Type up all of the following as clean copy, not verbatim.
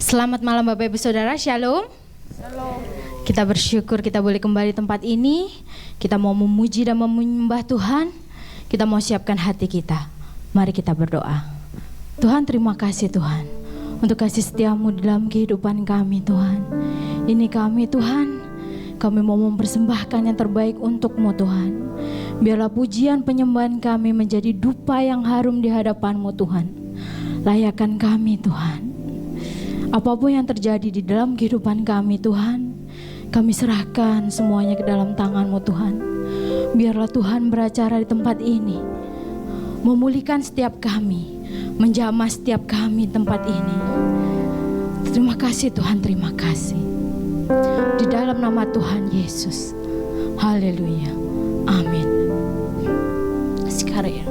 Selamat malam Bapak Ibu Saudara, Shalom. Shalom. Kita bersyukur kita boleh kembali tempat ini. Kita mau memuji dan menyembah Tuhan. Kita mau siapkan hati kita. Mari kita berdoa. Tuhan, terima kasih Tuhan untuk kasih setiamu di dalam kehidupan kami Tuhan. Ini kami Tuhan, kami mau mempersembahkan yang terbaik untuk-Mu Tuhan. Biarlah pujian penyembahan kami menjadi dupa yang harum di hadapan-Mu Tuhan. Layakkan kami Tuhan. Apapun yang terjadi di dalam kehidupan kami Tuhan, kami serahkan semuanya ke dalam tangan-Mu Tuhan. Biarlah Tuhan beracara di tempat ini, memulihkan setiap kami, menjamah setiap kami di tempat ini. Terima kasih Tuhan, terima kasih. Di dalam nama Tuhan Yesus. Haleluya. Amin. Sekarang ya.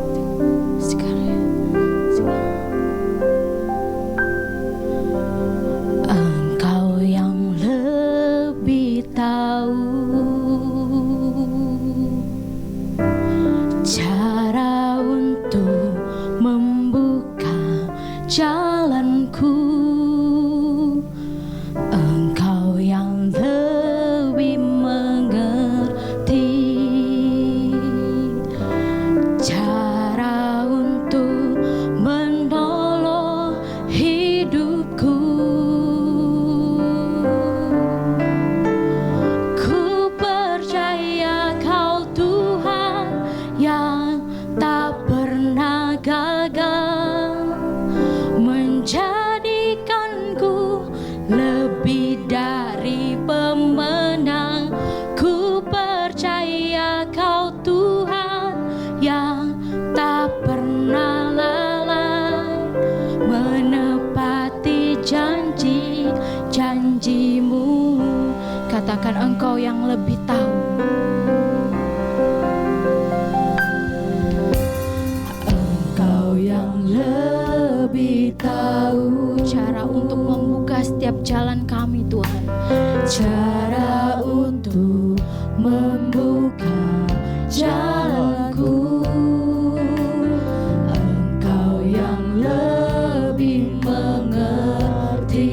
Engkau yang lebih tahu cara untuk membuka jalanku. Engkau yang lebih mengerti cara untuk menolong hidupku. Ku percaya Kau Tuhan yang tak pernah gagal, menjadikanku lebih dari pemenang. Ku percaya Kau Tuhan yang tak pernah lalai, menepati janji-janji-Mu. Katakan, Engkau yang lebih tahu. Engkau yang lebih tahu cara untuk membuka setiap jalan kami Tuhan. Cara untuk membuka jalanku. Engkau yang lebih mengerti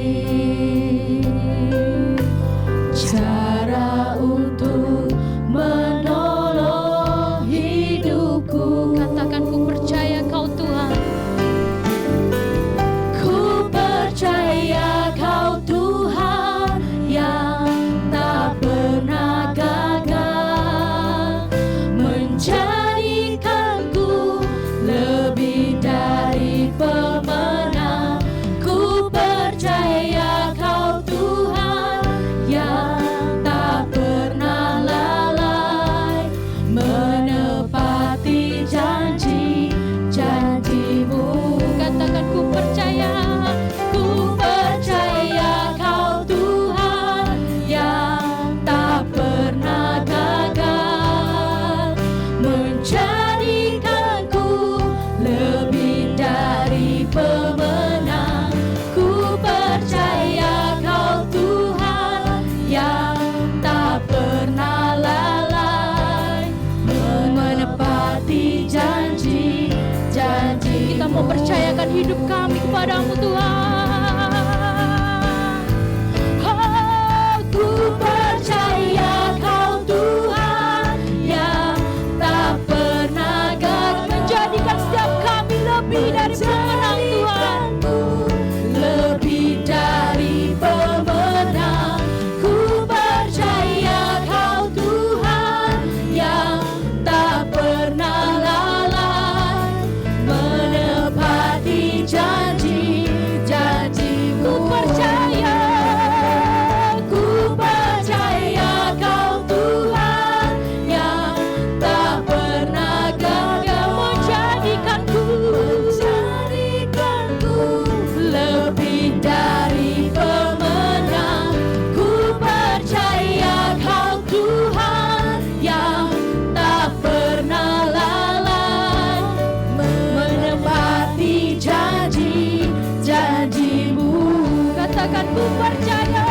cara untuk menolong hidupku. Katakan, ku percaya Kau Tuhan. Ku percaya Kau Tuhan yang tak pernah gagal, menjadikanku lebih dari pemenang. Ku percaya Kau Tuhan yang tak pernah lalai, menepati janji-janji-Mu. Katakan, ku percaya Kau Tuhan yang tak pernah gagal, menjadikanku lebih dari pemenang. Ku percaya Kau Tuhan yang tak pernah lalai, menepati janji-janji. Kita mau percayakan hidup kami kepada-Mu Tuhan. Oh, ku percaya Kau Tuhan yang tak pernah gagal, menjadikan setiap kami lebih dari pemenang Tuhan. Lebih dari pemenang. Ku percaya Kau Tuhan yang tak pernah lalai, menepati janji-janji-Mu. Ku percaya Kau Tuhan yang tak pernah gagal, menjadikanku lebih dari pemenang. Ku percaya Kau Tuhan yang tak pernah lalai, menepati janji-janji-Mu. Katakan, ku percaya.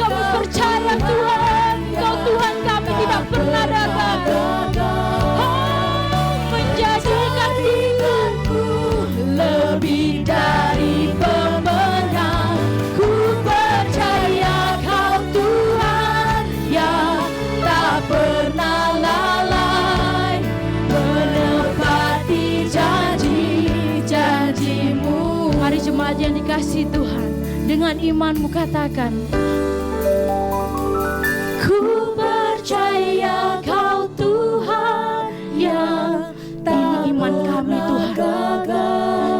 Kami percaya Tuhan, Kau Tuhan kami tidak pernah gagal. Oh, menjadikan hidupku lebih dari pemenang. Mari jemaat yang dikasihi Tuhan, dengan imanmu katakan, ku percaya Kau Tuhan yang ini iman kami Tuhan.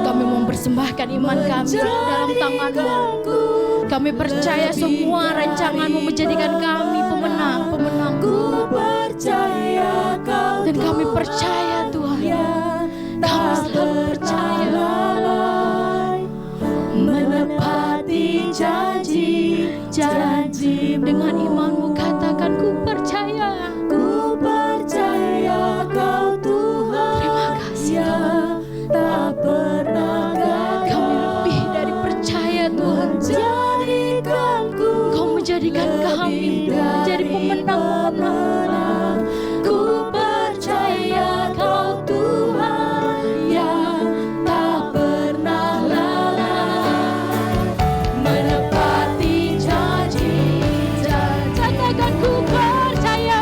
Kami mempersembahkan iman kami dalam tangan-Mu. Kami percaya semua rancangan-Mu menjadikan kami pemenang-pemenang. Ku percaya Kau dan kami percaya Tuhan, kami selalu percaya menepati janji-janji. Dengan imanmu katakan, ku percaya. Ku percaya Kau Tuhan. Terima kasih Tuhan. Tak pernah gagal. Kami lebih dari percaya Tuhan. Kau menjadikan kami menjadi pemenang-pemenang. Ku percaya Kau Tuhan yang tak pernah lalai menepati janji-janji. Katakan ku percaya.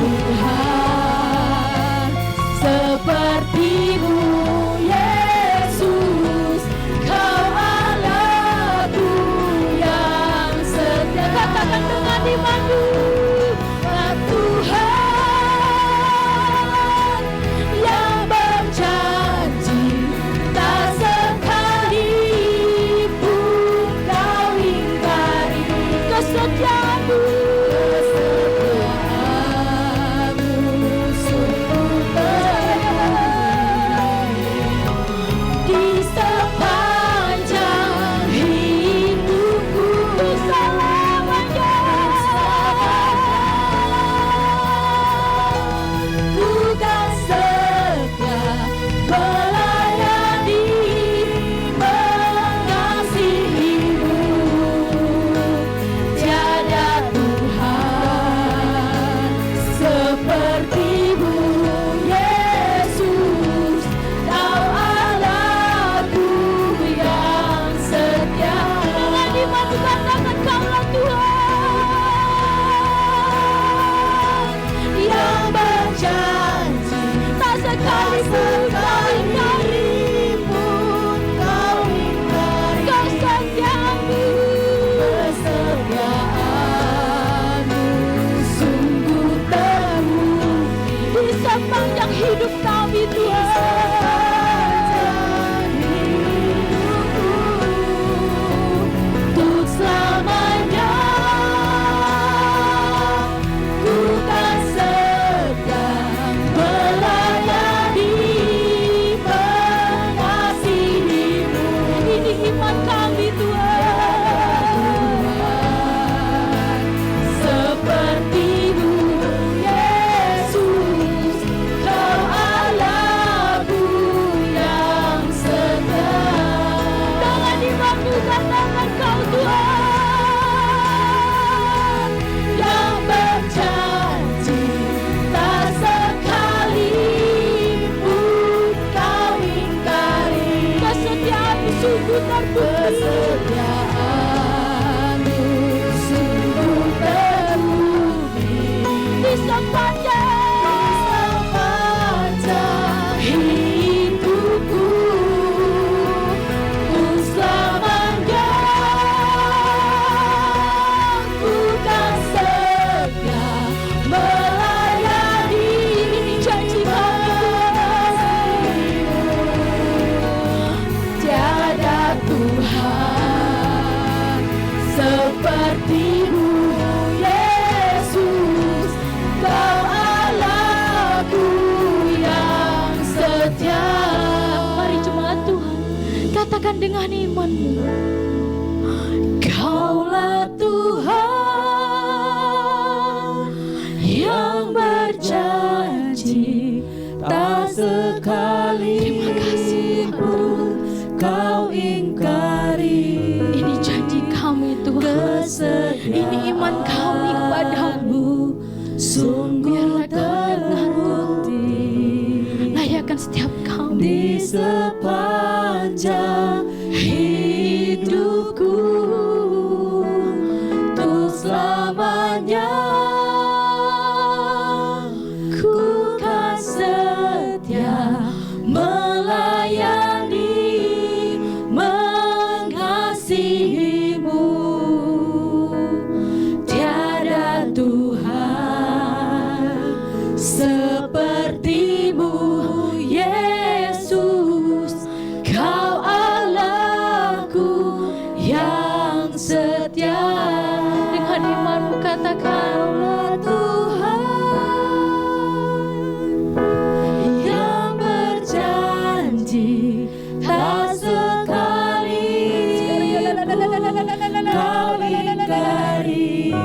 Tuhan iman kami Tuhan. Seperti-Mu Yesus, Kau Allahku yang setia. Dengan imanku katakan Kau Tuhan, Yang berjanji tak sekalipun Kau ingkari. kesetiaan-Mu sungguh terbukti. Kesetiaan-Mu sungguh terbukti Di sepanjang hidupku, untuk selamanya ku kan setia melayani. ini janji kami Tiada Tuhan seperti-Mu Yesus, Kau Allahku yang setia. Mari jemaat Tuhan, katakan dengan iman-Mu. Kaulah Tuhan yang berjanji tak sekali pun Kau ingkari. Ini janji kami Tuhan. Ini iman kami kepadamu. Sungguh Biarlah Kau terbukti layakan setiap kami. di sepanjang hidupku, untuk selamanya ku kan setia melayani, mengasihi-Mu. Tiada Tuhan seperti-Mu Yesus, Kau Allahku yang setia. Dengan iman-Mu katakan, Kaulah Tuhan yang berjanji tak sekali Kau ingkari.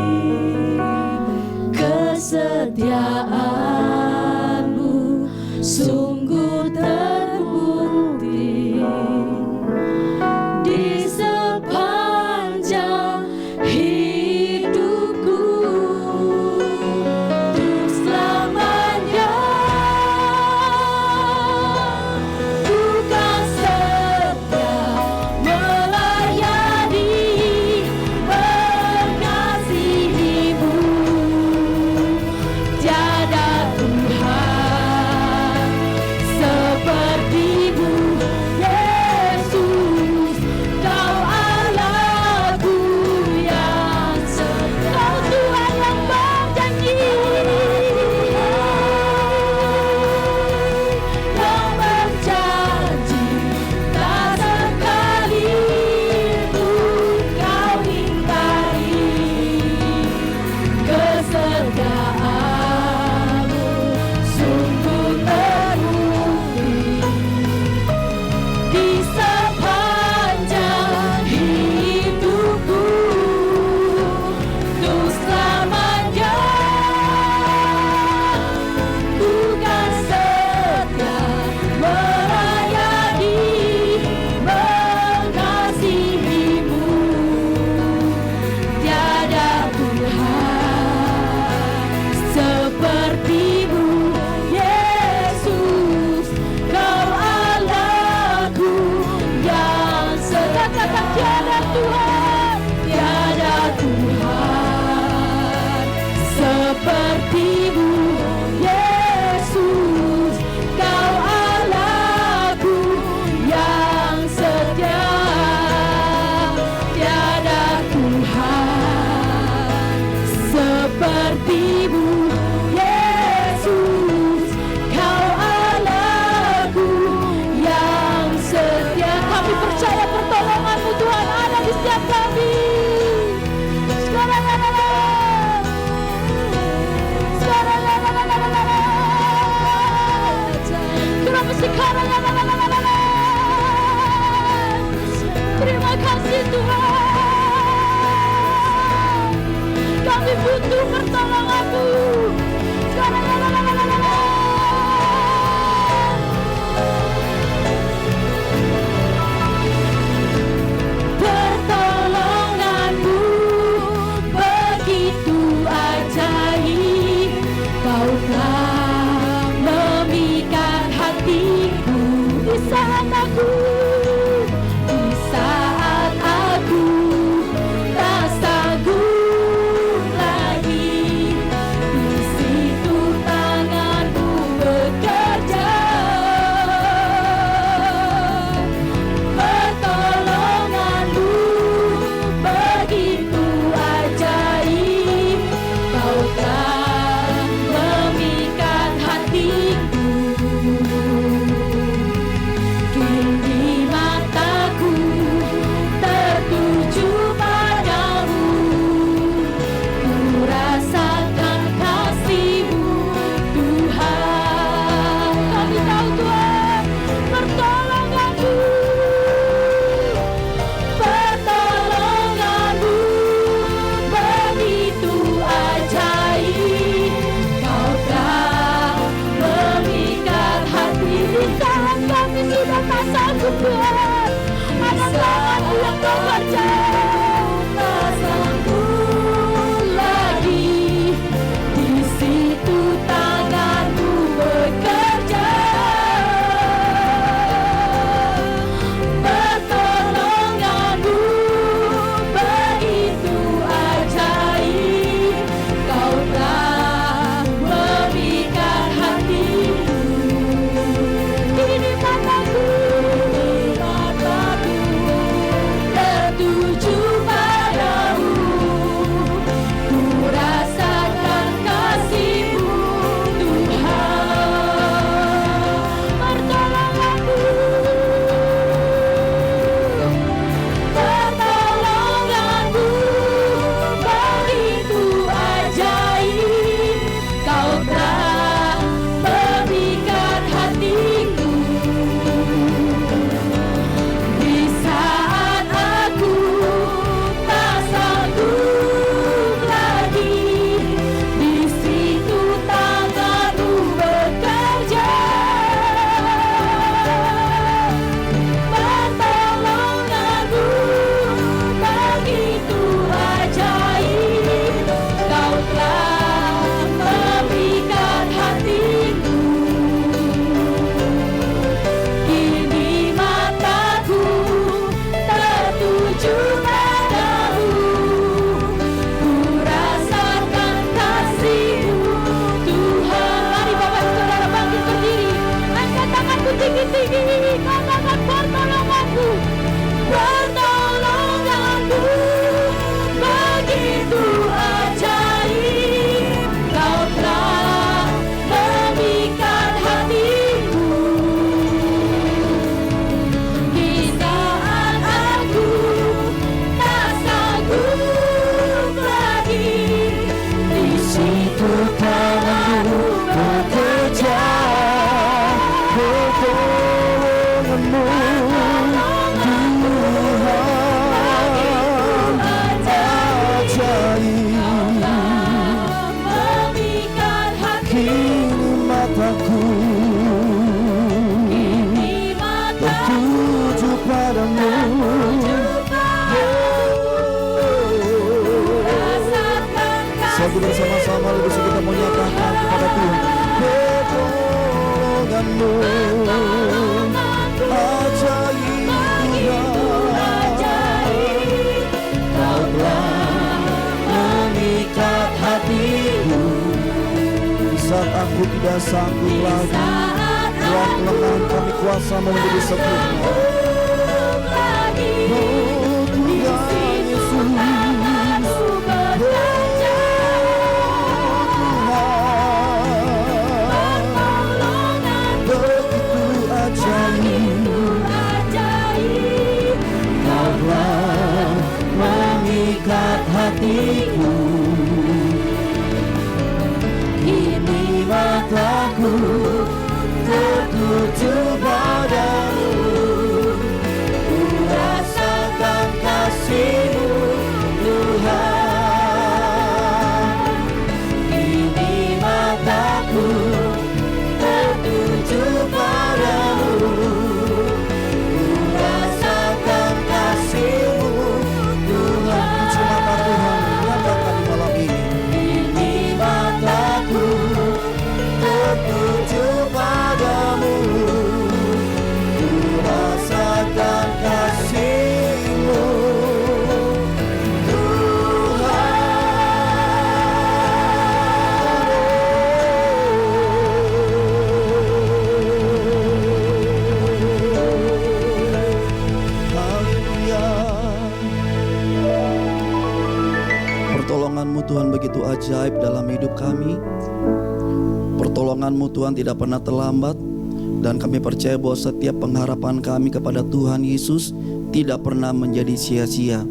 Kesetiaan-Mu sungguh terbukti di sepanjang hidupku, untuk selamanya ku kan setia melayani, mengasihi-Mu. Tiada Tuhan seperti-Mu Yesus, Kau Allahku yang setia. Kau Tuhan yang berjanji. Yang berjanji tak sekalipun Kau ingkari. Kesetiaan-Mu sungguh terbukti di sepanjang hidupku, untuk selamanya ku kan setia melayani, mengasihi-Mu. Tiada Tuhan seperti-Mu Yesus, Kau Allahku yang setia. Katakan tiada Tuhan. Tiada Tuhan seperti-Mu Yesus, Kau Allahku yang setia. Tiada Tuhan seperti-Mu Yesus, Kau Allahku yang setia. Kami percaya pertolongan-Mu Tuhan ada di setiap kami. Sekarang kasih Tuhan. Kami butuh pertolongan-Mu. Sekarang pertolongan-Mu begitu ajaib. Kau telah memikat hatiku di saat aku tak sanggup lagi. Di situ tangan-Mu bekerja. Pertolongan-Mu begitu ajaib. Kau telah memikat hatiku. Kini mataku tertuju padamu. Ku rasakan kasih-Mu Tuhan. Kami tahu Tuhan, pertolongan-Mu begitu ajaib. Kau telah memikat hati. Di saat kami sudah tak sanggup Tuhan, ada tangan-Mu yang bekerja. Tak sanggup lagi. Di situ tangan-Mu bekerja. Pertolongan-Mu begitu ajaib. Kau telah memikat hatiku. Kini mataku tertuju padamu. Ku rasakan kasih-Mu Tuhan. Pertolongan-Mu begitu ajaib. Kau telah memikat hatiku. Di saat aku tak sanggup lagi. Di situ tangan-Mu bekerja. Pertolongan-Mu begitu ajaib. Kau telah memikat hatiku. Kini mataku tertuju padamu. Ku rasakan kasih-Mu Tuhan. Mari Bapak Saudara bangkit berdiri. Angkat tanganku tinggi-tinggi. Katakan pertolongan-Mu. Pertolongan-Mu begitu ajaib. Kau telah memikat hatiku. Di saat aku tak sanggup lagi. Di situ tangan-Mu bekerja. Pertolongan-Mu tertuju padamu. Satu bersama-sama lalu kita menyatakan kepada Tuhan, pertolongan-Mu ajaib Tuhan. Kau telah memikat hatiku. Di saat aku tidak sanggup lagi, Tuhan lengan kami kuasa menjadi sempurna. Oh Tuhan Yesus, begitu ajaib. Kau telah memikat hatiku. Kini mataku tertuju padamu. Ku rasakan Tuhan begitu ajaib dalam hidup kami. Pertolongan-Mu Tuhan tidak pernah terlambat. Dan kami percaya bahwa setiap pengharapan kami kepada Tuhan Yesus tidak pernah menjadi sia-sia.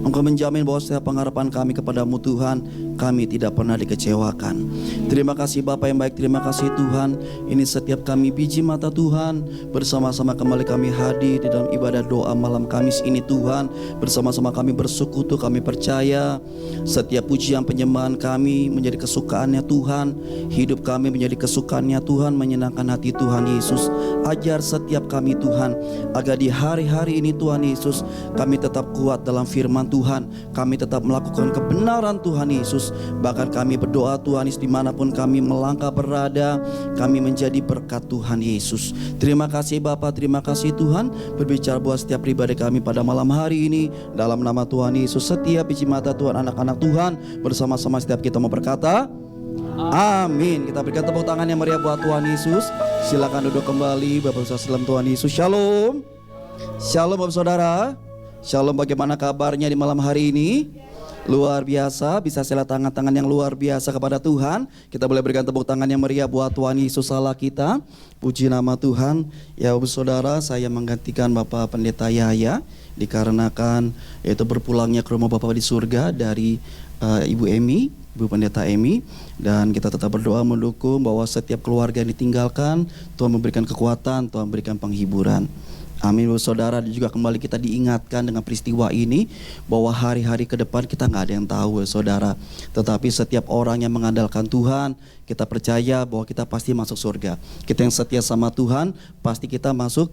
Engkau menjamin bahwa setiap pengharapan kami kepadamu Tuhan, kami tidak pernah dikecewakan. Terima kasih Bapa yang baik, terima kasih Tuhan. Ini setiap kami biji mata Tuhan, bersama-sama kembali kami hadir di dalam ibadah doa malam Kamis ini Tuhan. Bersama-sama kami bersekutu, kami percaya setiap pujian penyembahan kami menjadi kesukaannya Tuhan. Hidup kami menjadi kesukaannya Tuhan, menyenangkan hati Tuhan Yesus. Ajar setiap kami Tuhan, agar di hari-hari ini Tuhan Yesus, kami tetap kuat dalam firman Tuhan, kami tetap melakukan kebenaran Tuhan Yesus. Bahkan kami berdoa Tuhan Yesus, dimanapun kami melangkah berada, kami menjadi berkat Tuhan Yesus. Terima kasih Bapa, terima kasih Tuhan. Berbicara buat setiap pribadi kami pada malam hari ini, dalam nama Tuhan Yesus. Setiap biji mata Tuhan, anak-anak Tuhan, bersama-sama setiap kita mau berkata amin. Kita berikan tepuk tangan yang meriah buat Tuhan Yesus. Silakan duduk kembali Bapak Saudara dalam Tuhan Yesus. Shalom. Shalom Bapak Saudara. Shalom, bagaimana kabarnya di malam hari ini? Luar biasa, bisa sela tangan-tangan yang luar biasa kepada Tuhan. Kita boleh berikan tepuk tangan yang meriah buat Tuhan Yesus Allah kita. Puji nama Tuhan. Ya Bapak Saudara, saya menggantikan Bapak Pendeta Yahya, dikarenakan yaitu berpulangnya ke rumah Bapak di surga dari Ibu Emi, Ibu Pendeta Emi. Dan kita tetap berdoa mendukung bahwa setiap keluarga yang ditinggalkan, Tuhan memberikan kekuatan, Tuhan memberikan penghiburan. Amin saudara. Dan juga kembali kita diingatkan dengan peristiwa ini bahwa hari-hari ke depan kita nggak ada yang tahu saudara. Tetapi setiap orang yang mengandalkan Tuhan, kita percaya bahwa kita pasti masuk surga. Kita yang setia sama Tuhan, pasti kita masuk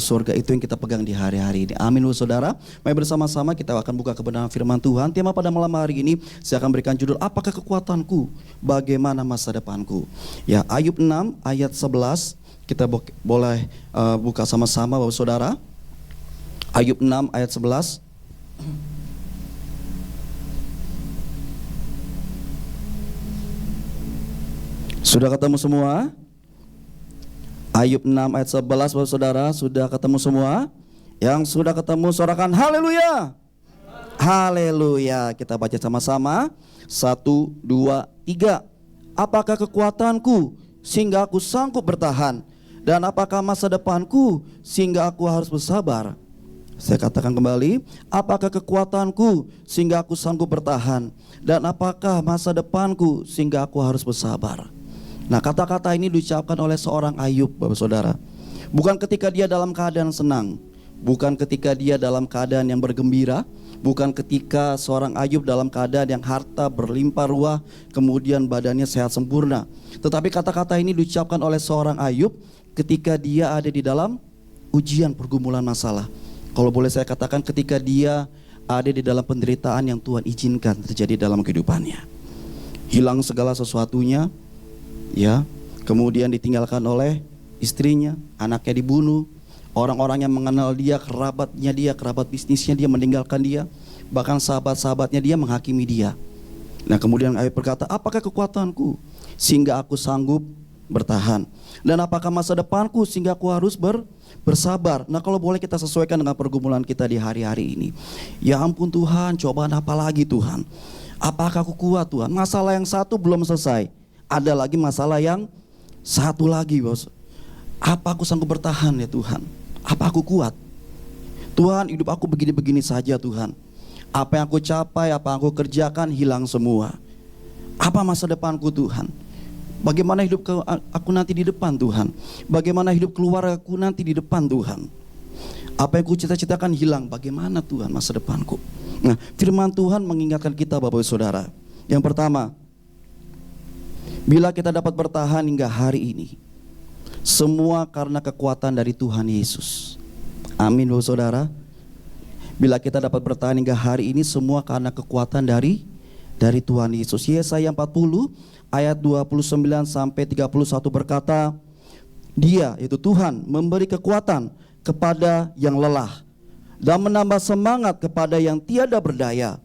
surga. Itu yang kita pegang di hari-hari ini. Amin saudara. Mari bersama-sama kita akan buka kebenaran firman Tuhan. Tema pada malam hari ini saya akan berikan judul, apakah kekuatanku, bagaimana masa depanku. Ya, Ayub 6 ayat 11. Kita boleh buka sama-sama Bapak Saudara. Ayub 6 ayat 11. Sudah ketemu semua? Ayub 6 ayat 11 Bapak Saudara, sudah ketemu semua? Yang sudah ketemu sorakan haleluya. Haleluya. Kita baca sama-sama. 1, 2, 3. Apakah kekuatanku sehingga aku sanggup bertahan? Dan apakah masa depanku sehingga aku harus bersabar? Saya katakan kembali, apakah kekuatanku sehingga aku sanggup bertahan? Dan apakah masa depanku sehingga aku harus bersabar? Nah, kata-kata ini diucapkan oleh seorang Ayub Bapak Saudara. Bukan ketika dia dalam keadaan senang, bukan ketika dia dalam keadaan yang bergembira, bukan ketika seorang Ayub dalam keadaan yang harta berlimpah ruah, kemudian badannya sehat sempurna. Tetapi kata-kata ini diucapkan oleh seorang Ayub ketika dia ada di dalam ujian, pergumulan, masalah. Kalau boleh saya katakan, ketika dia ada di dalam penderitaan yang Tuhan izinkan terjadi dalam kehidupannya. Hilang segala sesuatunya, ya, kemudian ditinggalkan oleh istrinya, anaknya dibunuh, orang-orang yang mengenal dia, kerabatnya dia, kerabat bisnisnya dia meninggalkan dia, bahkan sahabat-sahabatnya dia menghakimi dia. Nah, kemudian Ayub berkata, apakah kekuatanku sehingga aku sanggup bertahan? Dan apakah masa depanku sehingga aku harus bersabar? Nah, kalau boleh kita sesuaikan dengan pergumulan kita di hari-hari ini. Ya ampun Tuhan, cobaan apa lagi Tuhan? Apakah aku kuat Tuhan? Masalah yang satu belum selesai, ada lagi masalah yang satu lagi bos. Apa aku sanggup bertahan ya Tuhan? Apa aku kuat? Tuhan, hidup aku begini-begini saja Tuhan. Apa yang aku capai, apa yang aku kerjakan hilang semua. Apa masa depanku Tuhan? Bagaimana hidup aku nanti di depan Tuhan? Bagaimana hidup keluargaku nanti di depan Tuhan? Apa yang ku cita-citakan hilang, bagaimana Tuhan masa depanku? Nah, firman Tuhan mengingatkan kita Bapak Saudara. Yang pertama, bila kita dapat bertahan hingga hari ini, semua karena kekuatan dari Tuhan Yesus. Amin Bapak Saudara. Bila kita dapat bertahan hingga hari ini, semua karena kekuatan dari Tuhan Yesus. Yesaya 40 ayat 29 sampai 31 berkata, Dia, yaitu Tuhan, memberi kekuatan kepada yang lelah dan menambah semangat kepada yang tiada berdaya.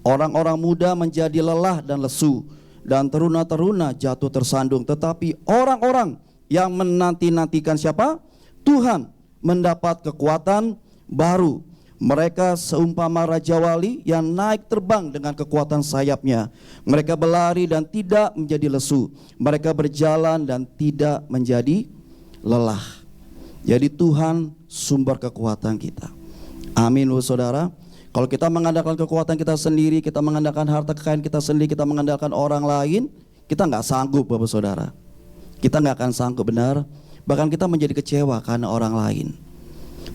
Orang-orang muda menjadi lelah dan lesu, dan teruna-teruna jatuh tersandung. Tetapi orang-orang yang menanti-nantikan siapa? Tuhan, mendapat kekuatan baru. Mereka seumpama raja wali yang naik terbang dengan kekuatan sayapnya. Mereka berlari dan tidak menjadi lesu. Mereka berjalan dan tidak menjadi lelah. Jadi Tuhan sumber kekuatan kita. Amin, saudara. Kalau kita mengandalkan kekuatan kita sendiri, kita mengandalkan harta kekayaan kita sendiri, kita mengandalkan orang lain, kita nggak sanggup, Bapak Saudara. Kita nggak akan sanggup, benar. Bahkan kita menjadi kecewa karena orang lain.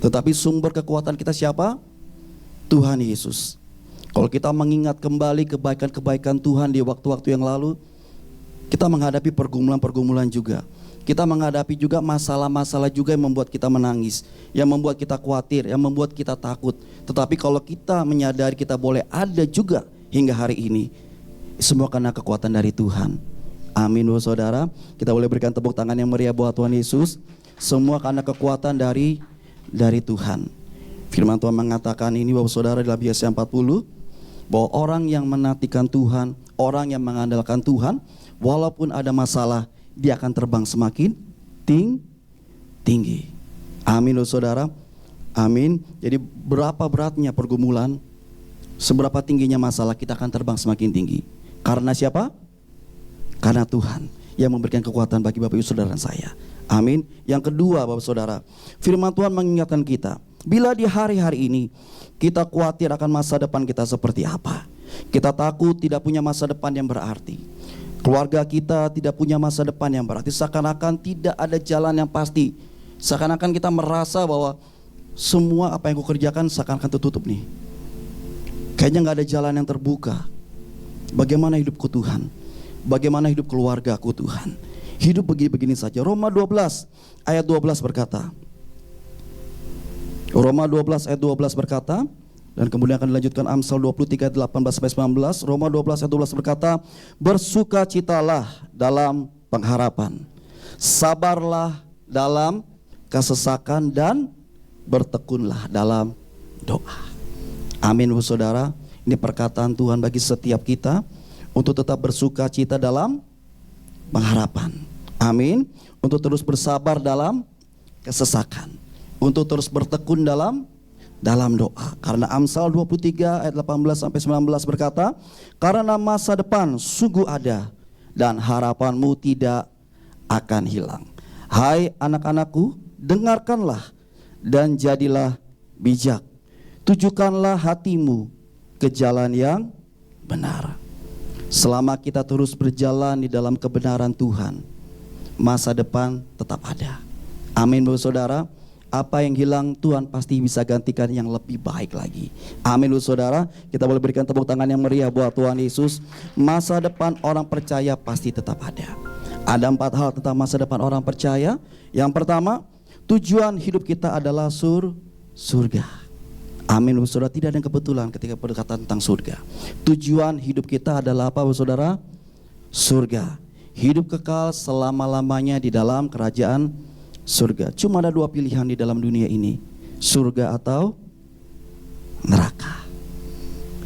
Tetapi sumber kekuatan kita siapa? Tuhan Yesus. Kalau kita mengingat kembali kebaikan-kebaikan Tuhan di waktu-waktu yang lalu, kita menghadapi pergumulan-pergumulan juga. Kita menghadapi juga masalah-masalah juga yang membuat kita menangis, yang membuat kita khawatir, yang membuat kita takut. Tetapi kalau kita menyadari kita boleh ada juga hingga hari ini, semua karena kekuatan dari Tuhan. Amin, saudara. Kita boleh berikan tepuk tangan yang meriah buat Tuhan Yesus. Semua karena kekuatan dari Tuhan. Firman Tuhan mengatakan ini, Bapak Saudara, dalam Yesaya 40, bahwa orang yang menantikan Tuhan, orang yang mengandalkan Tuhan, walaupun ada masalah, dia akan terbang semakin tinggi. Amin, Saudara. Amin. Jadi berapa beratnya pergumulan, seberapa tingginya masalah, kita akan terbang semakin tinggi. Karena siapa? Karena Tuhan yang memberikan kekuatan bagi Bapak Ibu Saudara dan saya. Amin. Yang kedua, Bapak Saudara, firman Tuhan mengingatkan kita, bila di hari-hari ini kita khawatir akan masa depan kita seperti apa, kita takut tidak punya masa depan yang berarti, keluarga kita tidak punya masa depan yang berarti, seakan-akan tidak ada jalan yang pasti, seakan-akan kita merasa bahwa semua apa yang aku kerjakan seakan-akan tertutup nih, kayaknya gak ada jalan yang terbuka. Bagaimana hidupku Tuhan? Bagaimana hidup keluargaku Tuhan? Hidup begini-begini saja. Roma 12 ayat 12 berkata, Roma 12 ayat 12 berkata, dan kemudian akan dilanjutkan Amsal 23 ayat 18-19. Roma 12 ayat 12 berkata, bersukacitalah dalam pengharapan, sabarlah dalam kesesakan, dan bertekunlah dalam doa. Amin, saudara. Ini perkataan Tuhan bagi setiap kita untuk tetap bersukacita dalam pengharapan. Amin. Untuk terus bersabar dalam kesesakan, untuk terus bertekun dalam doa. Karena Amsal 23 ayat 18-19 berkata, karena masa depan sungguh ada dan harapanmu tidak akan hilang. Hai anak-anakku, dengarkanlah dan jadilah bijak. Tujukanlah hatimu ke jalan yang benar. Selama kita terus berjalan di dalam kebenaran Tuhan, masa depan tetap ada. Amin, Bapak Saudara. Apa yang hilang Tuhan pasti bisa gantikan yang lebih baik lagi. Amin, Bapak Saudara. Kita boleh berikan tepuk tangan yang meriah buat Tuhan Yesus. Masa depan orang percaya pasti tetap ada. Ada 4 hal tentang masa depan orang percaya. Yang pertama, tujuan hidup kita adalah surga. Amin, Bapak Saudara. Tidak ada yang kebetulan ketika berkata tentang surga. Tujuan hidup kita adalah apa, Bapak Saudara? Surga. Hidup kekal selama-lamanya di dalam kerajaan surga. Cuma ada 2 pilihan di dalam dunia ini, surga atau neraka.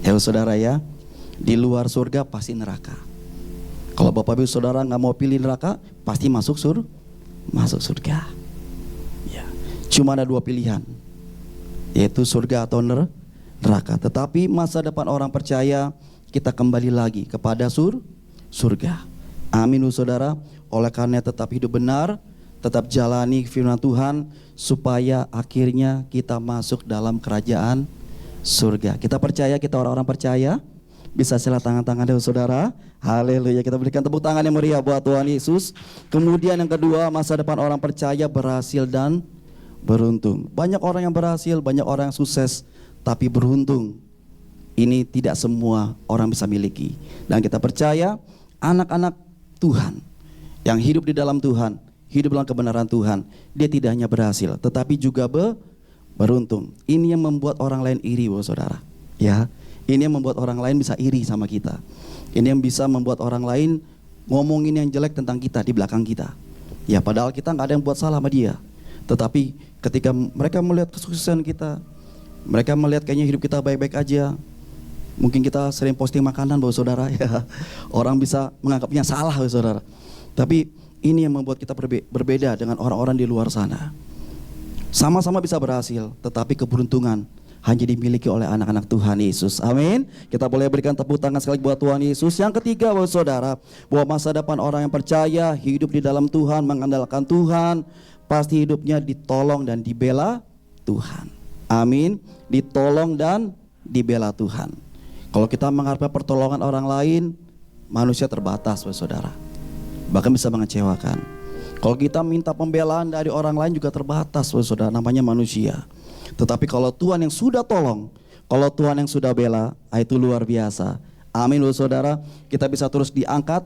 Ya, Bapak Saudara ya. Di luar surga pasti neraka. Kalau Bapak Ibu Saudara nggak mau pilih neraka, pasti masuk surga. Ya. Cuma ada 2 pilihan, yaitu surga atau neraka. Tetapi masa depan orang percaya, kita kembali lagi kepada surga. Amin, saudara. Oleh karena tetap hidup benar, tetap jalani firman Tuhan, supaya akhirnya kita masuk dalam kerajaan surga. Kita percaya, kita orang-orang percaya. Bisa sila tangan-tangan dari saudara. Haleluya. Kita berikan tepuk tangan yang meriah buat Tuhan Yesus. Kemudian yang kedua, masa depan orang percaya berhasil dan beruntung. Banyak orang yang berhasil, banyak orang yang sukses, tapi beruntung ini tidak semua orang bisa miliki. Dan kita percaya anak-anak Tuhan yang hidup di dalam Tuhan, hidup dalam kebenaran Tuhan, dia tidak hanya berhasil, tetapi juga beruntung. Ini yang membuat orang lain iri, saudara. Ya, ini yang membuat orang lain bisa iri sama kita. Ini yang bisa membuat orang lain ngomongin yang jelek tentang kita di belakang kita. Ya, padahal kita nggak ada yang buat salah sama dia. Tetapi ketika mereka melihat kesuksesan kita, mereka melihat kayaknya hidup kita baik-baik aja. Mungkin kita sering posting makanan, Bapak Saudara, ya. Orang bisa menganggapnya salah, Bapak Saudara. Tapi ini yang membuat kita berbeda dengan orang-orang di luar sana. Sama-sama bisa berhasil, tetapi keberuntungan hanya dimiliki oleh anak-anak Tuhan Yesus. Amin. Kita boleh berikan tepuk tangan sekali buat Tuhan Yesus. Yang ketiga, Bapak Saudara, bahwa masa depan orang yang percaya, hidup di dalam Tuhan, mengandalkan Tuhan, pasti hidupnya ditolong dan dibela Tuhan. Amin. Ditolong dan dibela Tuhan. Kalau kita mengharapkan pertolongan orang lain, manusia terbatas, Bapak Saudara. Bahkan bisa mengecewakan. Kalau kita minta pembelaan dari orang lain juga terbatas, Bapak Saudara, namanya manusia. Tetapi kalau Tuhan yang sudah tolong, kalau Tuhan yang sudah bela, itu luar biasa. Amin, Bapak Saudara. Kita bisa terus diangkat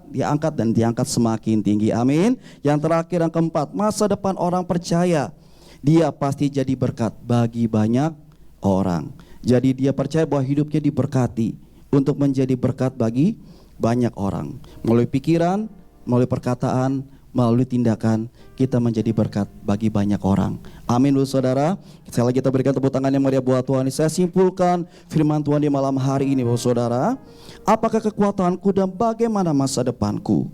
dan diangkat semakin tinggi. Amin. Yang terakhir, yang keempat, masa depan orang percaya, dia pasti jadi berkat bagi banyak orang. Jadi dia percaya bahwa hidupnya diberkati untuk menjadi berkat bagi banyak orang. Melalui pikiran, melalui perkataan, melalui tindakan, kita menjadi berkat bagi banyak orang. Amin, Bapak Saudara. Sekali lagi kita berikan tepuk tangan yang meriah buat Tuhan. Saya simpulkan firman Tuhan di malam hari ini, Bapak Saudara. Apakah kekuatanku dan bagaimana masa depanku?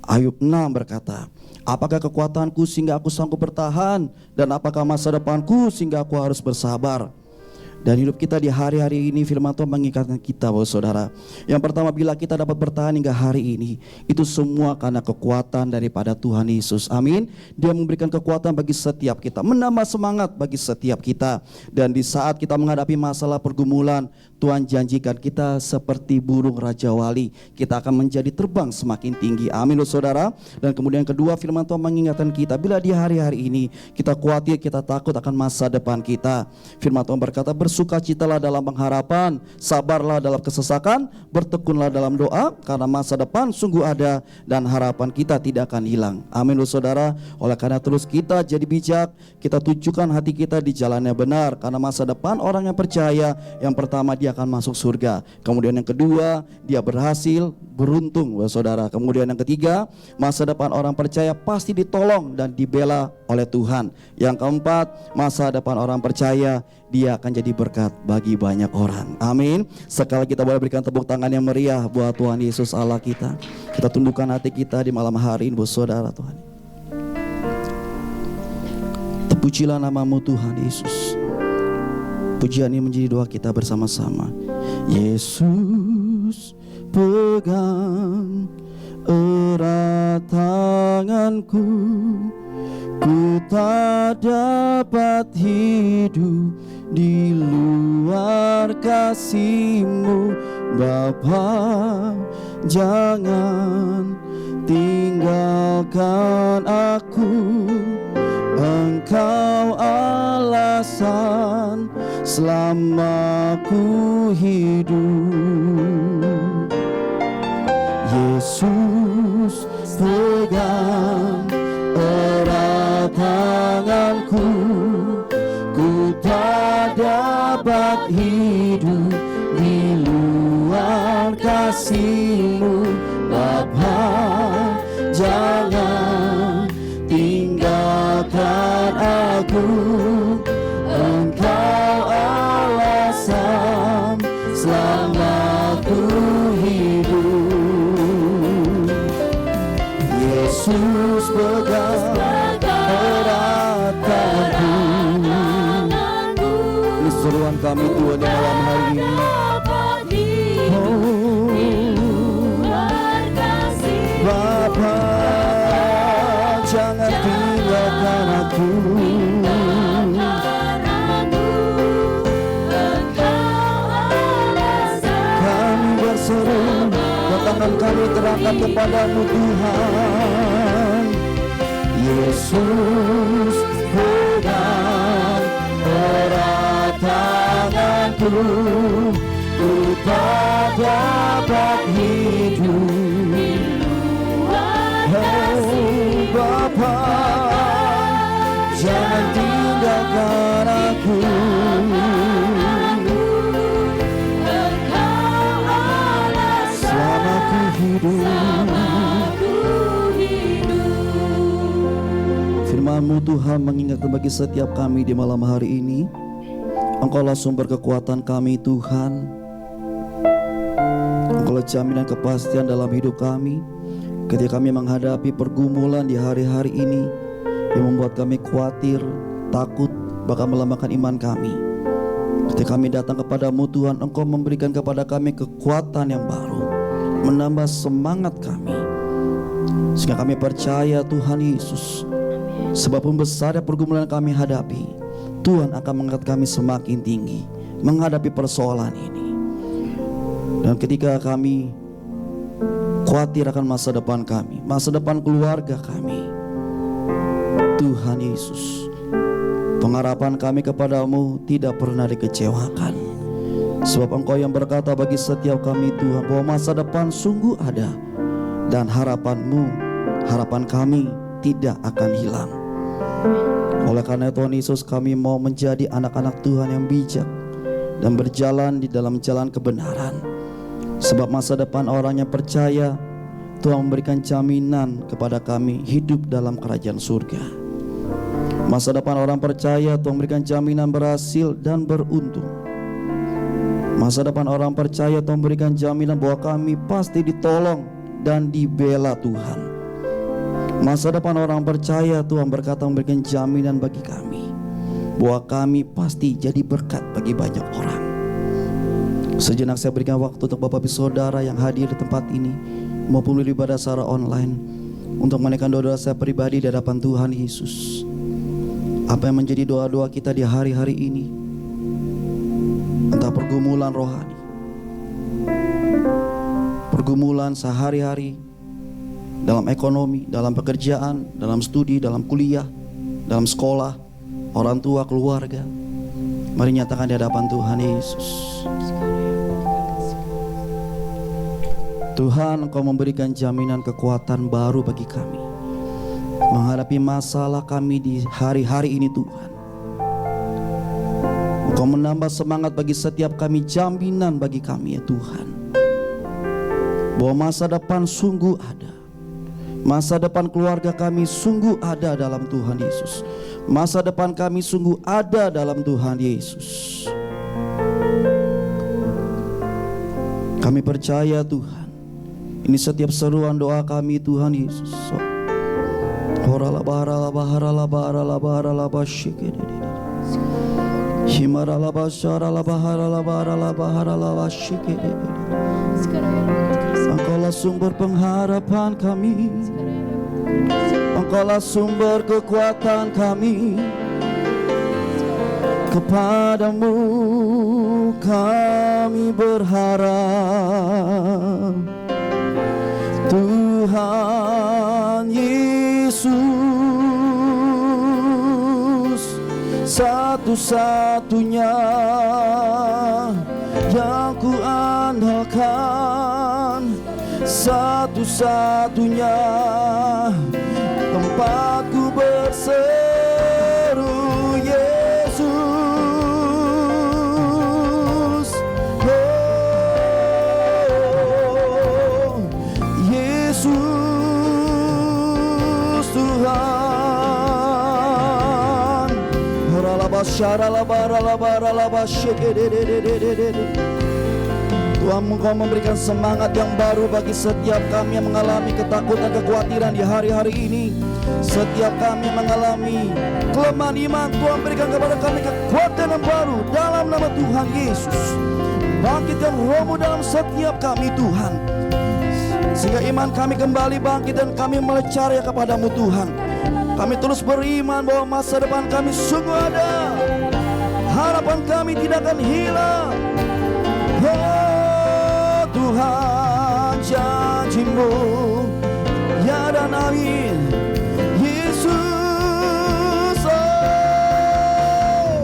Ayub 6 berkata, apakah kekuatanku sehingga aku sanggup bertahan, dan apakah masa depanku sehingga aku harus bersabar? Dan hidup kita di hari-hari ini, firman Tuhan mengingatkan kita, Bapak Saudara. Yang pertama, bila kita dapat bertahan hingga hari ini, itu semua karena kekuatan daripada Tuhan Yesus. Amin. Dia memberikan kekuatan bagi setiap kita, menambah semangat bagi setiap kita. Dan di saat kita menghadapi masalah pergumulan, Tuhan janjikan kita seperti burung Raja Wali, kita akan menjadi terbang semakin tinggi. Amin, Bapak Saudara. Dan kemudian kedua, firman Tuhan mengingatkan kita, bila di hari-hari ini kita khawatir, kita takut akan masa depan kita, firman Tuhan berkata, bersukacitalah dalam pengharapan, sabarlah dalam kesesakan, bertekunlah dalam doa, karena masa depan sungguh ada dan harapan kita tidak akan hilang. Amin, Bapak Saudara. Oleh karena terus kita jadi bijak, kita tunjukkan hati kita di jalan yang benar, karena masa depan orang yang percaya, yang pertama dia akan masuk surga. Kemudian yang kedua, dia berhasil, beruntung, Bapak Saudara. Kemudian yang ketiga, masa depan orang percaya pasti ditolong dan dibela oleh Tuhan. Yang keempat, masa depan orang percaya, dia akan jadi berkat bagi banyak orang. Amin. Sekali kita boleh berikan tepuk tangan yang meriah buat Tuhan Yesus Allah kita. Kita tundukkan hati kita di malam hari ini, Bapak Saudara Tuhan. Terpujilah namamu Tuhan Yesus. Pujian ini menjadi doa kita bersama-sama. Yesus, pegang erat tanganku, ku tak dapat hidup di luar kasih-Mu. Bapa, jangan tinggalkan aku, Engkau alasan selama ku hidup. Yesus, pegang erat tanganku, ku tak dapat hidup di luar kasih-Mu. Bapa, jangan tinggalkan aku, Engkau alasan selama ku hidup. Yesus, pegang erat tanganku. Ini seruan kami Tuhan di malam hari ini. Bapa, jangan tinggalkan aku, kami berseru, tangan kami terangkat kepadamu Tuhan. Yesus, pegang erat tanganku, ku tak dapat hidup. Oh Bapa, jangan tinggalkan aku, selama ku hidup. Firman-Mu Tuhan mengingatkan bagi setiap kami di malam hari ini, Engkaulah sumber kekuatan kami Tuhan. Engkaulah jaminan kepastian dalam hidup kami ketika kami menghadapi pergumulan di hari-hari ini yang membuat kami khawatir, takut, bahkan melemahkan iman kami. Ketika kami datang kepadamu Tuhan, Engkau memberikan kepada kami kekuatan yang baru, menambah semangat kami, sehingga kami percaya Tuhan Yesus, sebab besarnya pergumulan kami hadapi, Tuhan akan mengangkat kami semakin tinggi menghadapi persoalan ini. Dan ketika kami khawatir akan masa depan kami, masa depan keluarga kami, Tuhan Yesus, pengharapan kami kepadamu tidak pernah dikecewakan. Sebab Engkau yang berkata bagi setiap kami Tuhan, bahwa masa depan sungguh ada, dan harapanmu, harapan kami tidak akan hilang. Oleh karena Tuhan Yesus, kami mau menjadi anak-anak Tuhan yang bijak dan berjalan di dalam jalan kebenaran. Sebab masa depan orang yang percaya, Tuhan memberikan jaminan kepada kami hidup dalam kerajaan surga. Masa depan orang percaya, Tuhan memberikan jaminan berhasil dan beruntung. Masa depan orang percaya, Tuhan memberikan jaminan bahwa kami pasti ditolong dan dibela Tuhan. Masa depan orang percaya, Tuhan berkata memberikan jaminan bagi kami bahwa kami pasti jadi berkat bagi banyak orang. Sejenak saya berikan waktu untuk Bapak Ibu Saudara yang hadir di tempat ini maupun di ibadah secara online, untuk menaikkan doa-doa saya pribadi di hadapan Tuhan Yesus. Apa yang menjadi doa-doa kita di hari-hari ini, entah pergumulan rohani, pergumulan sehari-hari, dalam ekonomi, dalam pekerjaan, dalam studi, dalam kuliah, dalam sekolah, orang tua, keluarga, mari nyatakan di hadapan Tuhan Yesus. Tuhan, Engkau memberikan jaminan kekuatan baru bagi kami menghadapi masalah kami di hari-hari ini Tuhan. Engkau menambah semangat bagi setiap kami, jaminan bagi kami ya Tuhan, bahwa masa depan sungguh ada. Masa depan keluarga kami sungguh ada dalam Tuhan Yesus. Masa depan kami sungguh ada dalam Tuhan Yesus. Kami percaya Tuhan, ini setiap seruan doa kami Tuhan Yesus. Engkaulah sumber pengharapan kami, Engkaulah sumber kekuatan kami. Kepadamu kami berharap, Tuhan Yesus, satu-satunya yang ku andalkan, satu-satunya tempatku berseru, Yesus. Oh, Yesus Tuhan. Tuhan, Engkau memberikan semangat yang baru bagi setiap kami yang mengalami ketakutan, kekhawatiran di hari-hari ini. Setiap kami mengalami kelemahan iman, Tuhan berikan kepada kami kekuatan yang baru dalam nama Tuhan Yesus. Bangkitkan roh-Mu dalam setiap kami Tuhan, sehingga iman kami kembali bangkit dan kami melecarnya kepadamu Tuhan. Kami terus beriman bahwa masa depan kami sungguh ada, harapan kami tidak akan hilang. Oh Tuhan, janji-Mu ya dan amin. Yesus, oh,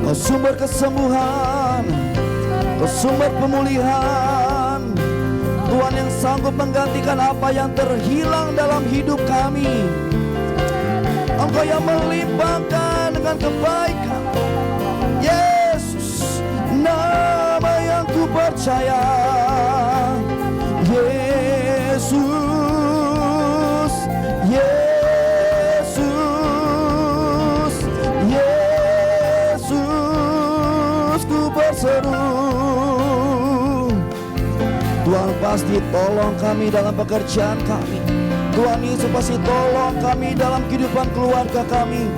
Kau sumber kesembuhan, Kau sumber pemulihan, Tuhan yang sanggup menggantikan apa yang terhilang dalam hidup kami. Engkau yang melimpahkan dengan kebaikan. Yesus, nama yang ku percaya. Yesus, Yesus, Yesus, ku berseru. Tuhan pasti tolong kami dalam pekerjaan kami. Tuhan Yesus pasti tolong kami dalam kehidupan keluarga kami.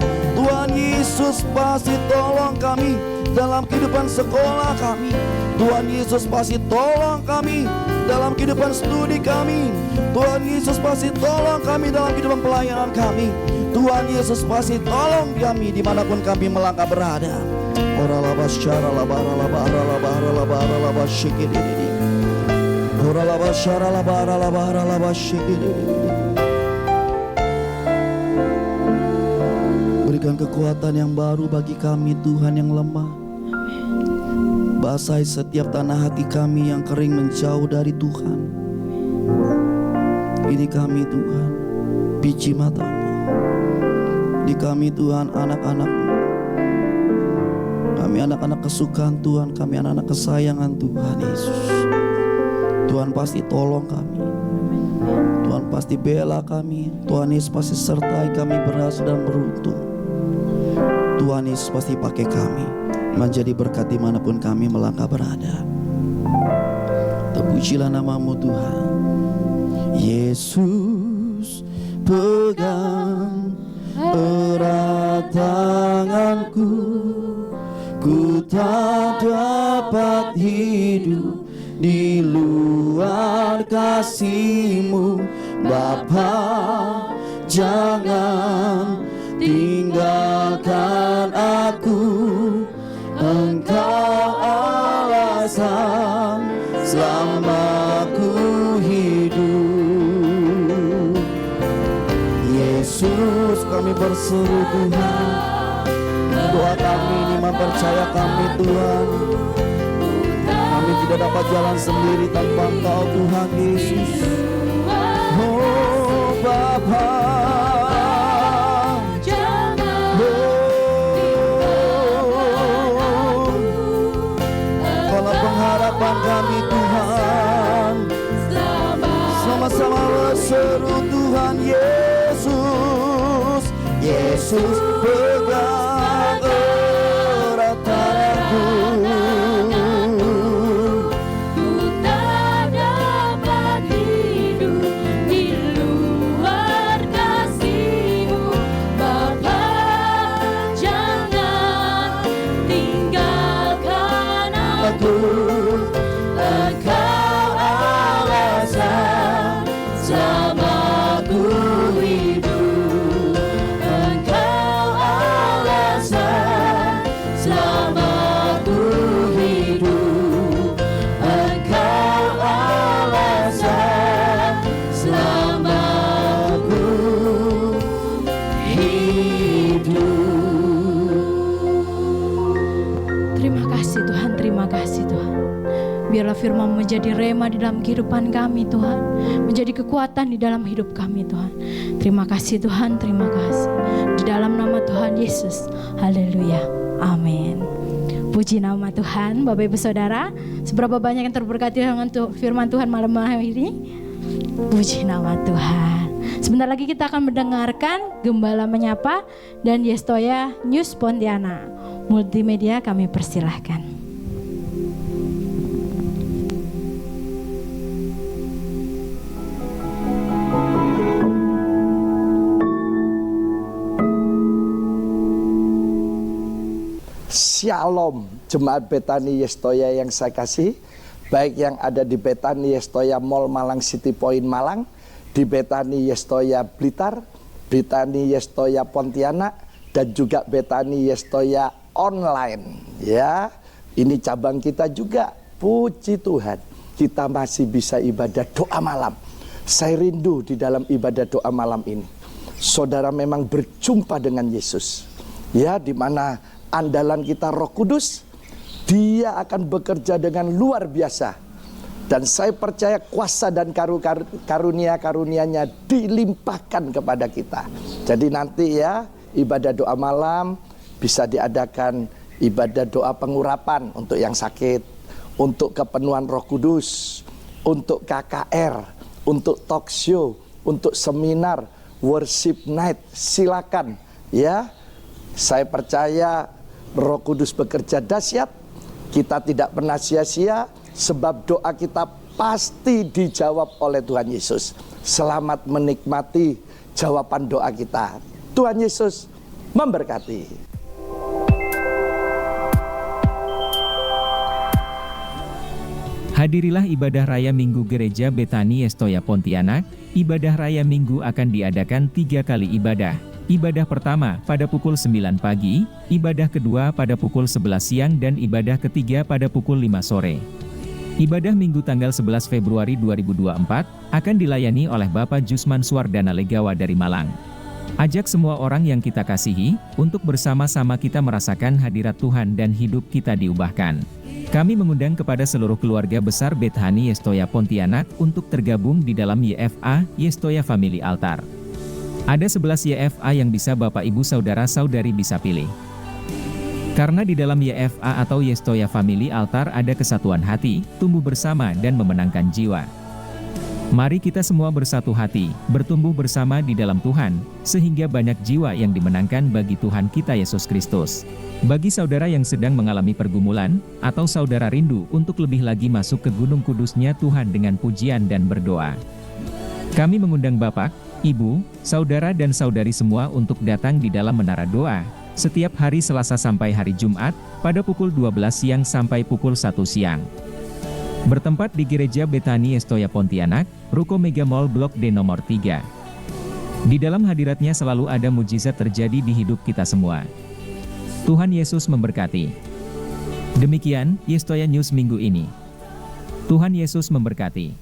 Tuhan Yesus pasti tolong kami dalam kehidupan sekolah kami. Tuhan Yesus pasti tolong kami dalam kehidupan studi kami. Tuhan Yesus pasti tolong kami dalam kehidupan pelayanan kami. Tuhan Yesus pasti tolong kami dimanapun kami melangkah berada. Oralaba syara labara labara labara labara labara shikididi. Oralaba syara labara labara labara shikididi. Berikan kekuatan yang baru bagi kami Tuhan yang lemah. Basahi setiap tanah hati kami yang kering menjauh dari Tuhan. Ini kami Tuhan, biji mata-Mu. Di kami Tuhan anak-anak-Mu. Kami anak-anak kesukaan Tuhan, kami anak-anak kesayangan Tuhan Yesus. Tuhan pasti tolong kami. Tuhan pasti bela kami. Tuhan Yesus pasti sertai kami berhasil dan beruntung. Tuhan Yesus pasti pakai kami menjadi berkat dimanapun kami melangkah berada. Terpujilah nama-Mu Tuhan. Yesus, pegang erat tanganku, ku tak dapat hidup di luar kasih-Mu. Bapa, jangan tinggalkan aku. Engkau alasan selama ku hidup. Yesus, kami berseru Tuhan. Doa kami ini mempercaya kami Tuhan. Kami tidak dapat jalan sendiri tanpa Engkau Tuhan Yesus. Oh Bapa, pengharapan kami Tuhan, sama-sama berseru Tuhan Yesus. Yesus, pegang erat tanganku, ku tak dapat hidup di luar kasih-Mu. Bapa, jangan tinggalkan aku. Engkau alasan selama ku hidup. Engkau alasan selama ku hidup. Engkau alasan selama ku hidup. Terima kasih Tuhan, terima kasih Tuhan. Biarlah firman menjadi rema di dalam kehidupan kami Tuhan, menjadi kekuatan di dalam hidup kami Tuhan. Terima kasih Tuhan, terima kasih. Di dalam nama Tuhan Yesus, haleluya, amin. Puji nama Tuhan. Bapak Ibu Saudara, seberapa banyak yang terberkati dengan firman Tuhan malam ini? Puji nama Tuhan. Sebentar lagi kita akan mendengarkan Gembala Menyapa dan Yestoya News Pontianak. Multimedia kami persilahkan. Shalom Jemaat Betani Yestoya yang saya kasih, baik yang ada di Betani Yestoya Mall Malang City Point Malang, di Betani Yestoya Blitar, Betani Yestoya Pontianak, dan juga Betani Yestoya online. Ya, ini cabang kita juga. Puji Tuhan, kita masih bisa ibadah doa malam. Saya rindu di dalam ibadah doa malam ini, saudara memang berjumpa dengan Yesus. Ya, di mana andalan kita Roh Kudus, Dia akan bekerja dengan luar biasa. Dan saya percaya kuasa dan karunia-karunia-Nya dilimpahkan kepada kita. Jadi nanti ya, ibadah doa malam bisa diadakan ibadah doa pengurapan untuk yang sakit, untuk kepenuhan Roh Kudus, untuk KKR, untuk talk show, untuk seminar, worship night. Silakan ya. Saya percaya Roh Kudus bekerja dahsyat. Kita tidak pernah sia-sia, sebab doa kita pasti dijawab oleh Tuhan Yesus. Selamat menikmati jawaban doa kita. Tuhan Yesus memberkati. Hadirilah ibadah raya Minggu Gereja Betani Yestoya Pontianak. Ibadah raya Minggu akan diadakan 3 kali ibadah. Ibadah pertama pada pukul 9 pagi, ibadah kedua pada pukul 11 siang dan ibadah ketiga pada pukul 5 sore. Ibadah Minggu tanggal 11 Februari 2024 akan dilayani oleh Bapak Jusman Suwardana Legawa dari Malang. Ajak semua orang yang kita kasihi untuk bersama-sama kita merasakan hadirat Tuhan dan hidup kita diubahkan. Kami mengundang kepada seluruh keluarga besar Bethani Yestoya Pontianak untuk tergabung di dalam YFA Yestoya Family Altar. Ada 11 YFA yang bisa Bapak Ibu Saudara-saudari bisa pilih. Karena di dalam YFA atau Yestoya Family Altar ada kesatuan hati, tumbuh bersama dan memenangkan jiwa. Mari kita semua bersatu hati, bertumbuh bersama di dalam Tuhan, sehingga banyak jiwa yang dimenangkan bagi Tuhan kita Yesus Kristus. Bagi saudara yang sedang mengalami pergumulan, atau saudara rindu untuk lebih lagi masuk ke gunung kudusnya Tuhan dengan pujian dan berdoa. Kami mengundang Bapak, Ibu, saudara dan saudari semua untuk datang di dalam menara doa, setiap hari Selasa sampai hari Jumat, pada pukul 12 siang sampai pukul 1 siang. Bertempat di Gereja Betani Yestoya Pontianak, Ruko Mega Mall Blok D nomor 3. Di dalam hadiratnya selalu ada mujizat terjadi di hidup kita semua. Tuhan Yesus memberkati. Demikian, Yestoya News minggu ini. Tuhan Yesus memberkati.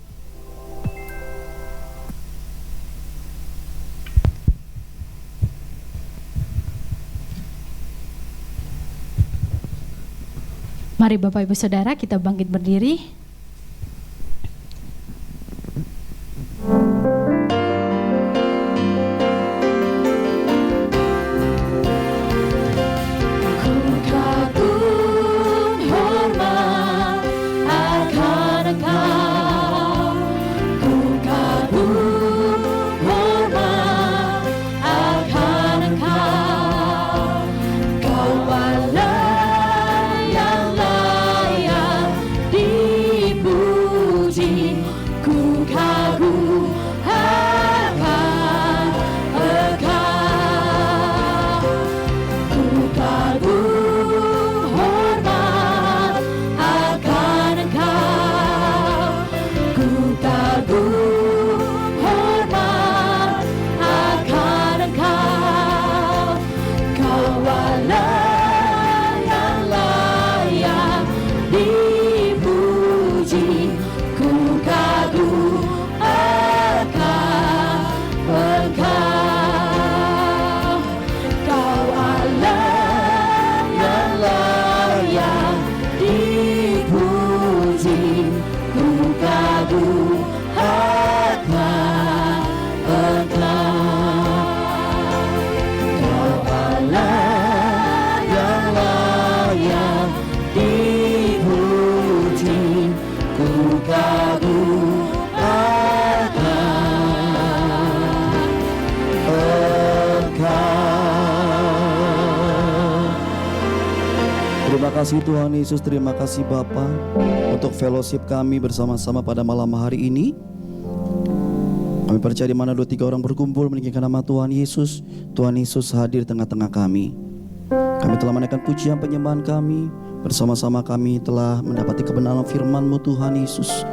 Mari Bapak Ibu Saudara kita bangkit berdiri. Terima kasih Tuhan Yesus, terima kasih Bapa untuk fellowship kami bersama-sama pada malam hari ini. Kami percaya di mana 2-3 orang berkumpul meninggikan nama Tuhan Yesus, Tuhan Yesus hadir di tengah-tengah kami. Kami telah menaikkan pujian penyembahan kami, bersama-sama kami telah mendapati kebenaran firman-Mu Tuhan Yesus.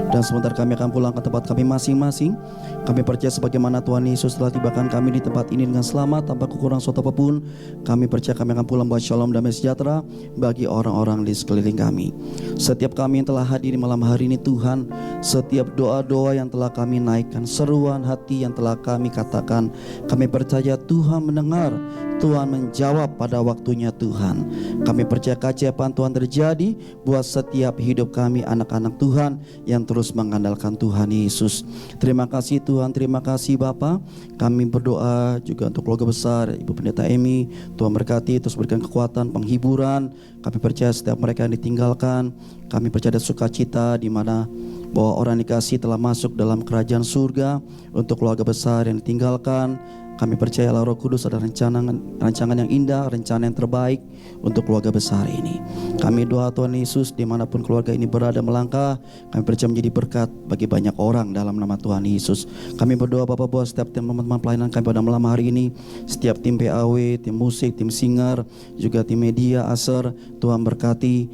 Dan sebentar kami akan pulang ke tempat kami masing-masing. Kami percaya sebagaimana Tuhan Yesus telah tibakan kami di tempat ini dengan selamat tanpa kekurangan suatu apapun. Kami percaya kami akan pulang buat shalom damai sejahtera bagi orang-orang di sekeliling kami. Setiap kami yang telah hadir di malam hari ini Tuhan, setiap doa-doa yang telah kami naikkan, seruan hati yang telah kami katakan, kami percaya Tuhan mendengar, Tuhan menjawab pada waktunya Tuhan. Kami percaya keajaiban Tuhan terjadi buat setiap hidup kami anak-anak Tuhan yang terus mengandalkan Tuhan Yesus. Terima kasih Tuhan, terima kasih Bapa. Kami berdoa juga untuk keluarga besar Ibu Pendeta Emi, Tuhan berkati, terus berikan kekuatan, penghiburan. Kami percaya setiap mereka yang ditinggalkan, kami percaya ada sukacita di mana bahwa orang dikasih telah masuk dalam kerajaan surga. Untuk keluarga besar yang ditinggalkan, Kami percayalah Roh Kudus ada rancangan yang indah, rencana yang terbaik untuk keluarga besar ini. Kami doa Tuhan Yesus, dimanapun keluarga ini berada melangkah, kami percaya menjadi berkat bagi banyak orang dalam nama Tuhan Yesus. Kami berdoa Bapak buat setiap tim teman-teman pelayanan kami pada malam hari ini, setiap tim PAW, tim musik, tim singer, juga tim media, Aser. Tuhan berkati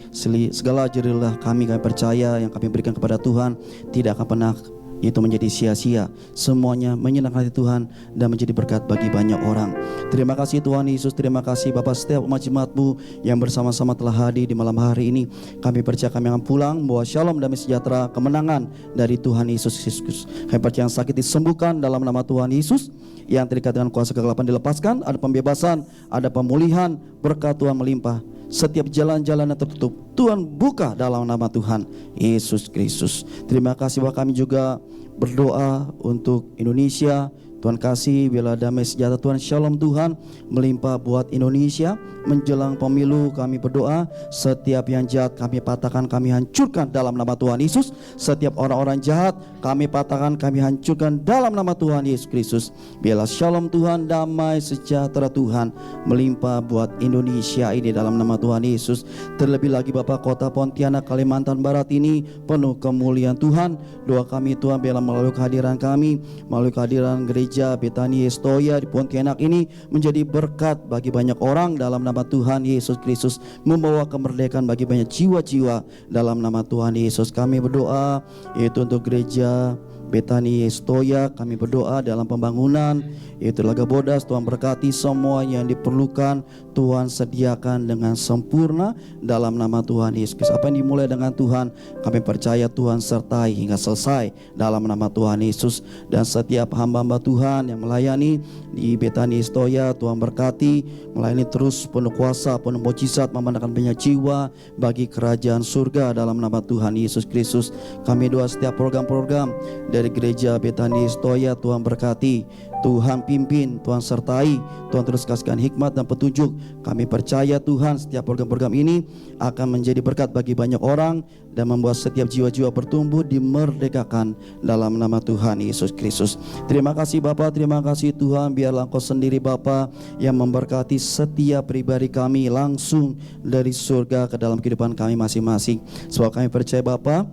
segala jerilah kami percaya yang kami berikan kepada Tuhan tidak akan pernah itu menjadi sia-sia. Semuanya menyenangkan hati Tuhan dan menjadi berkat bagi banyak orang. Terima kasih Tuhan Yesus, terima kasih Bapak setiap umat jemaat-Mu yang bersama-sama telah hadir di malam hari ini. Kami percaya kami akan pulang bawa shalom, damai sejahtera, kemenangan dari Tuhan Yesus Kristus. Kami percaya yang sakit disembuhkan dalam nama Tuhan Yesus, yang terikat dengan kuasa kegelapan dilepaskan, ada pembebasan, ada pemulihan, berkat Tuhan melimpah. Setiap jalan-jalan yang tertutup Tuhan buka dalam nama Tuhan Yesus Kristus. Terima kasih bahwa kami juga berdoa untuk Indonesia. Tuhan kasih bila damai sejahtera Tuhan, shalom Tuhan melimpah buat Indonesia. Menjelang pemilu kami berdoa, setiap yang jahat kami patahkan, kami hancurkan dalam nama Tuhan Yesus. Setiap orang-orang jahat kami patahkan, kami hancurkan dalam nama Tuhan Yesus Kristus. Biarlah shalom Tuhan, damai sejahtera Tuhan melimpah buat Indonesia ini dalam nama Tuhan Yesus. Terlebih lagi Bapak kota Pontianak, Kalimantan Barat ini penuh kemuliaan Tuhan. Doa kami Tuhan biarlah melalui kehadiran kami, melalui kehadiran gereja Betani Yestoya di Pontianak ini menjadi berkat bagi banyak orang dalam nama Tuhan Yesus Kristus, membawa kemerdekaan bagi banyak jiwa-jiwa dalam nama Tuhan Yesus. Kami berdoa yaitu untuk gereja Betani Yestoya, kami berdoa dalam pembangunan yaitu Laga Bodas. Tuhan berkati semua yang diperlukan, Tuhan sediakan dengan sempurna dalam nama Tuhan Yesus. Apa yang dimulai dengan Tuhan, kami percaya Tuhan sertai hingga selesai dalam nama Tuhan Yesus. Dan setiap hamba-hamba Tuhan yang melayani di Betani Yestoya, Tuhan berkati, melayani terus penuh kuasa, penuh mukjizat, memandangkan banyak jiwa bagi kerajaan surga dalam nama Tuhan Yesus Kristus. Kami doa setiap program-program dari gereja Betani Yestoya, Tuhan berkati, Tuhan pimpin, Tuhan sertai, Tuhan terus kasihkan hikmat dan petunjuk. Kami percaya Tuhan setiap program-program ini akan menjadi berkat bagi banyak orang dan membuat setiap jiwa-jiwa bertumbuh, dimerdekakan dalam nama Tuhan Yesus Kristus. Terima kasih Bapa, terima kasih Tuhan. Biarlah Engkau sendiri Bapa yang memberkati setiap pribadi kami langsung dari surga ke dalam kehidupan kami masing-masing. Sebab kami percaya Bapa,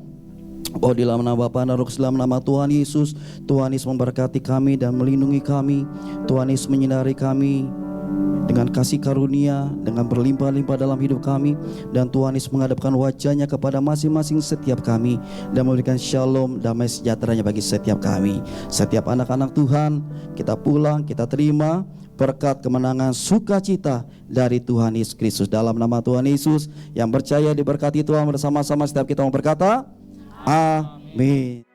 oh di dalam nama Bapa dan Roh Kudus, dalam nama Tuhan Yesus, Tuhan Yesus memberkati kami dan melindungi kami. Tuhan Yesus menyinari kami dengan kasih karunia, dengan berlimpah-limpah dalam hidup kami. Dan Tuhan Yesus menghadapkan wajahnya kepada masing-masing setiap kami dan memberikan shalom, damai sejahteranya bagi setiap kami. Setiap anak-anak Tuhan, kita pulang, kita terima berkat, kemenangan, sukacita dari Tuhan Yesus Kristus. Dalam nama Tuhan Yesus, yang percaya diberkati Tuhan, bersama-sama setiap kita mau berkata, amin.